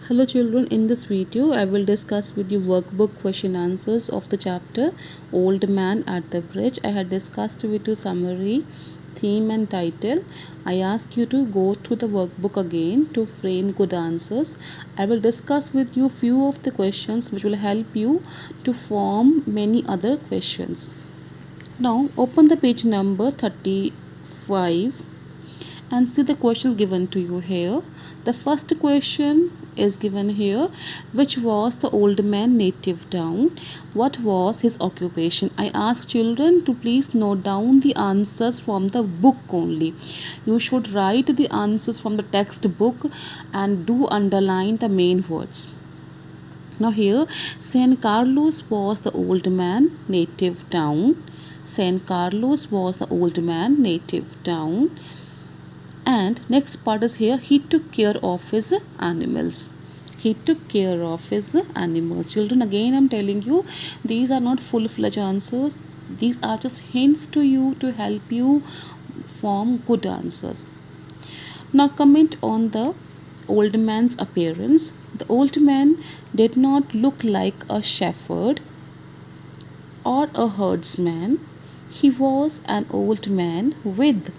Hello children, in this video I will discuss with you workbook question answers of the chapter Old Man at the Bridge. I had discussed with you summary, theme and title. I ask you to go through the workbook again to frame good answers. I will discuss with you few of the questions which will help you to form many other questions. Now open the page number 35 and see the questions given to you here. The first question is given here: which was the old man native town? What was his occupation? I ask children to please note down the answers from the book only. You should write the answers from the textbook and do underline the main words. Now here, San Carlos was the old man native town. San Carlos was the old man native town. And next part is here, he took care of his animals. He took care of his animals. Children, again I'm telling you, these are not full-fledged answers. These are just hints to you to help you form good answers. Now comment on the old man's appearance. The old man did not look like a shepherd or a herdsman. He was an old man with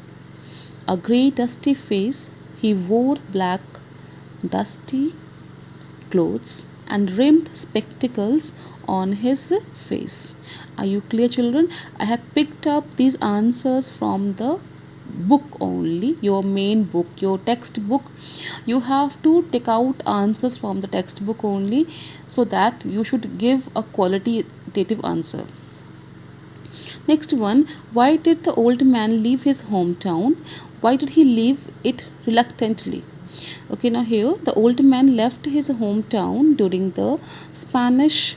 a grey dusty face. He wore black dusty clothes and rimmed spectacles on his face. Are you clear children? I have picked up these answers from the book only, your main book, your textbook. You have to take out answers from the textbook only, so that you should give a qualitative answer. Next one, why did the old man leave his hometown? Why did he leave it reluctantly? Okay, now here the old man left his hometown during the Spanish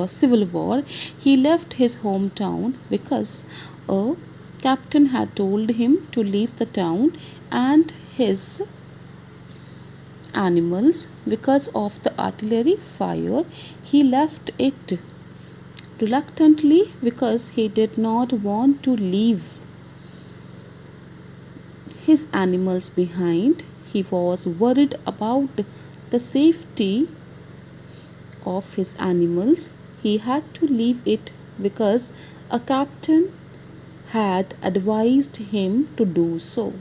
Civil War. He left his hometown because a captain had told him to leave the town and his animals because of the artillery fire. He left it reluctantly because he did not want to leave his animals behind. He was worried about the safety of his animals. He had to leave it because a captain had advised him to do so.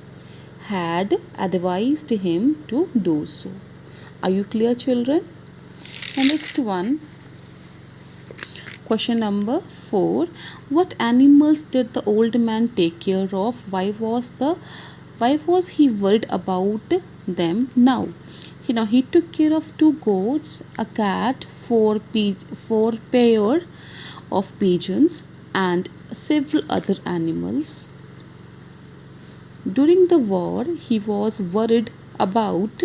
Had advised him to do so. Are you clear children? The next one, question number 4. What animals did the old man take care of? Why was he worried about them now? He took care of 2 goats, a cat, 4 pair of pigeons, and several other animals. During the war, he was worried about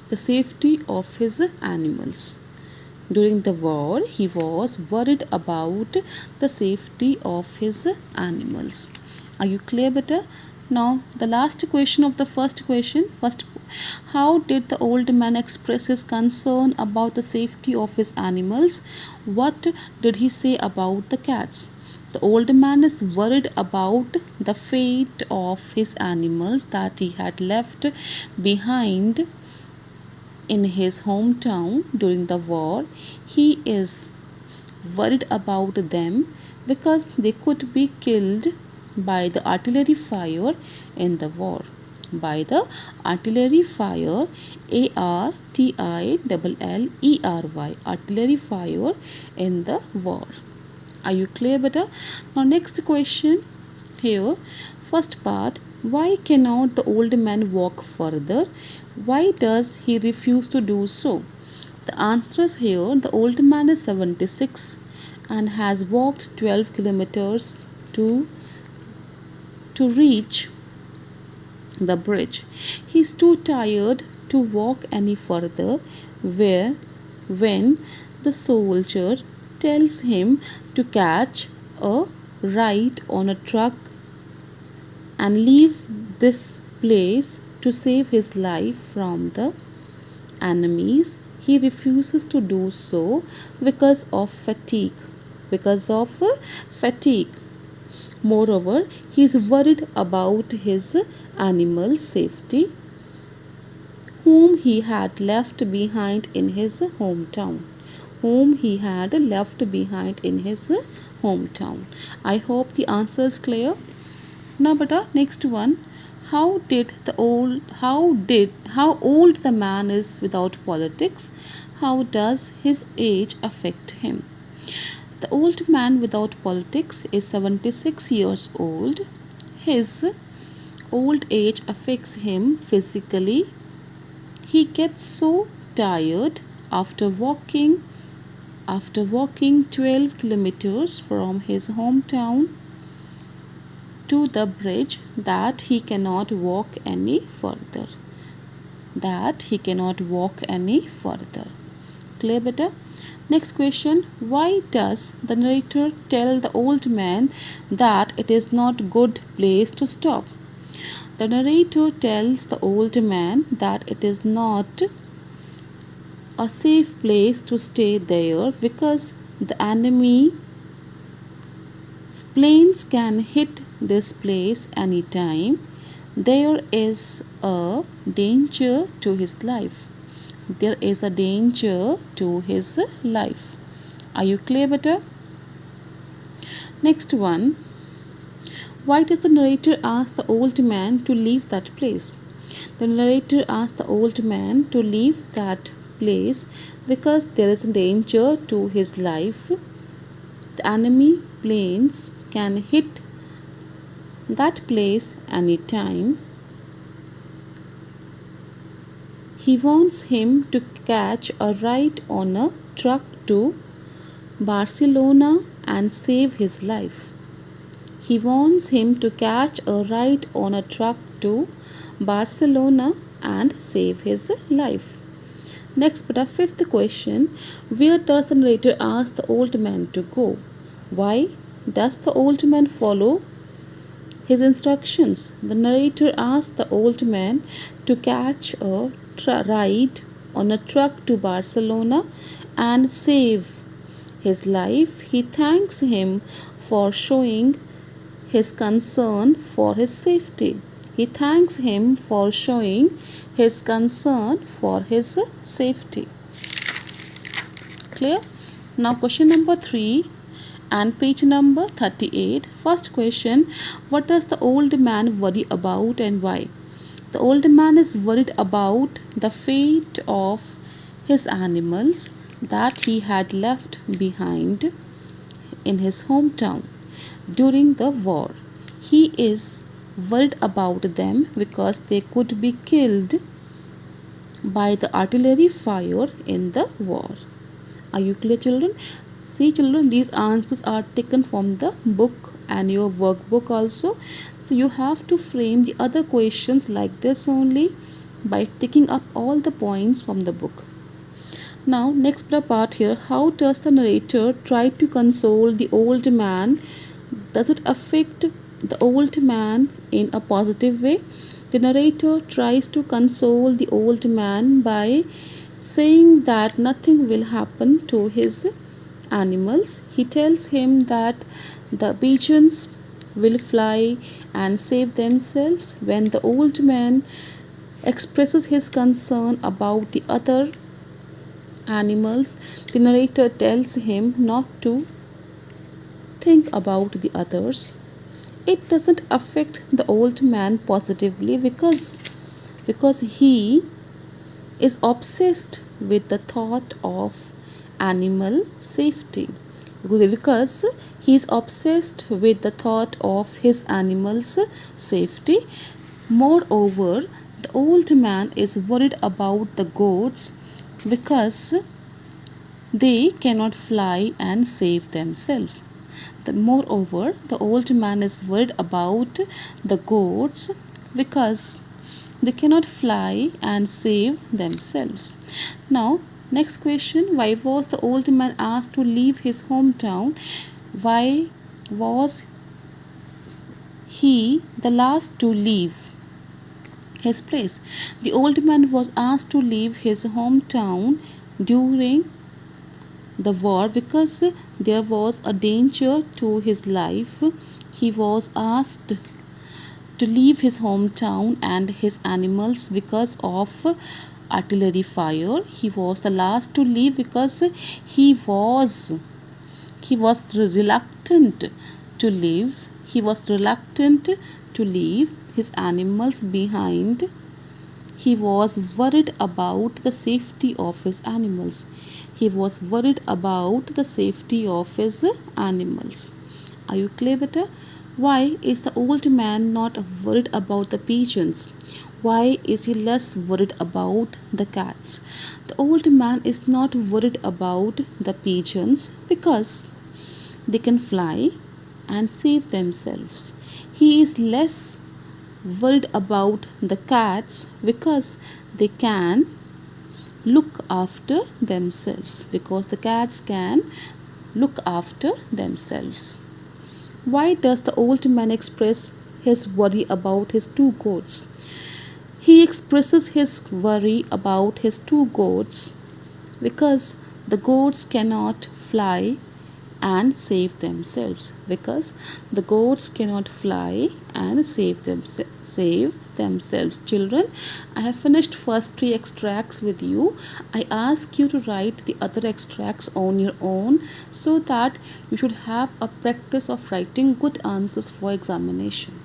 the safety of his animals. During the war, he was worried about the safety of his animals. Are you clear, beta? Now, the last question of the first question. How did the old man express his concern about the safety of his animals? What did he say about the cats? The old man is worried about the fate of his animals that he had left behind in his hometown during the war. He is worried about them because they could be killed by the artillery fire in the war. By the artillery fire, ARTILLERY, artillery fire in the war. Are you clear, beta? Now next question here. First part, why cannot the old man walk further? Why does he refuse to do so? The answer is here. The old man is 76 and has walked 12 kilometers to reach the bridge. He is too tired to walk any further when the soldier tells him to catch a ride on a truck and leave this place to save his life from the enemies. He refuses to do so because of fatigue. Moreover, he is worried about his animal safety. whom he had left behind in his hometown. Whom he had left behind in his hometown. I hope the answer is clear. Now, beta, next one. How old the man is without politics? How does his age affect him? The old man without politics is 76 years old. His old age affects him physically. He gets so tired after walking 12 kilometers from his hometown to the bridge that he cannot walk any further. Clear, beta? Next question. Why does the narrator tell the old man that it is not good place to stop? The narrator tells the old man that it is not a safe place to stay there because the enemy planes can hit this place anytime. There is a danger to his life. Are you clear, beta? Next one. Why does the narrator ask the old man to leave that place? The narrator asks the old man to leave that place because there is a danger to his life. The enemy planes can hit that place anytime. He wants him to catch a ride on a truck to Barcelona and save his life. He wants him to catch a ride on a truck to Barcelona and save his life. Next, but our fifth question. Where does the narrator ask the old man to go? Why does the old man follow his instructions? The narrator asks the old man to catch a ride on a truck to Barcelona and save his life. He thanks him for showing his concern for his safety. Clear? Now question number 3 and page number 38. First question. What does the old man worry about and why? The old man is worried about the fate of his animals that he had left behind in his hometown during the war. He is worried about them because they could be killed by the artillery fire in the war. Are you clear, children? See, children, these answers are taken from the book and your workbook also. So you have to frame the other questions like this only by taking up all the points from the book. Now, next part here. How does the narrator try to console the old man? Does it affect the old man in a positive way? The narrator tries to console the old man by saying that nothing will happen to his animals. He tells him that the pigeons will fly and save themselves. When the old man expresses his concern about the other animals, the narrator tells him not to think about the others. It doesn't affect the old man positively because he is obsessed with the thought of animal safety. Because he is obsessed with the thought of his animals' safety. Moreover, the old man is worried about the goats because they cannot fly and save themselves. Moreover, the old man is worried about the goats because they cannot fly and save themselves. Now, next question. Why was the old man asked to leave his hometown? Why was he the last to leave his place? The old man was asked to leave his hometown during the war because there was a danger to his life. He was asked to leave his hometown and his animals because of artillery fire. He was the last to leave because he was reluctant to leave. He was reluctant to leave his animals behind. He was worried about the safety of his animals. He was worried about the safety of his animals. Are you clear, beta? Why is the old man not worried about the pigeons? Why is he less worried about the cats? The old man is not worried about the pigeons because they can fly and save themselves. He is less worried about the cats because they can look after themselves, because the cats can look after themselves. Why does the old man express his worry about his two goats? He expresses his worry about his two goats because the goats cannot fly and save themselves, because the goats cannot fly and save themselves. Children, I have finished first three extracts with you. I ask you to write the other extracts on your own so that you should have a practice of writing good answers for examination.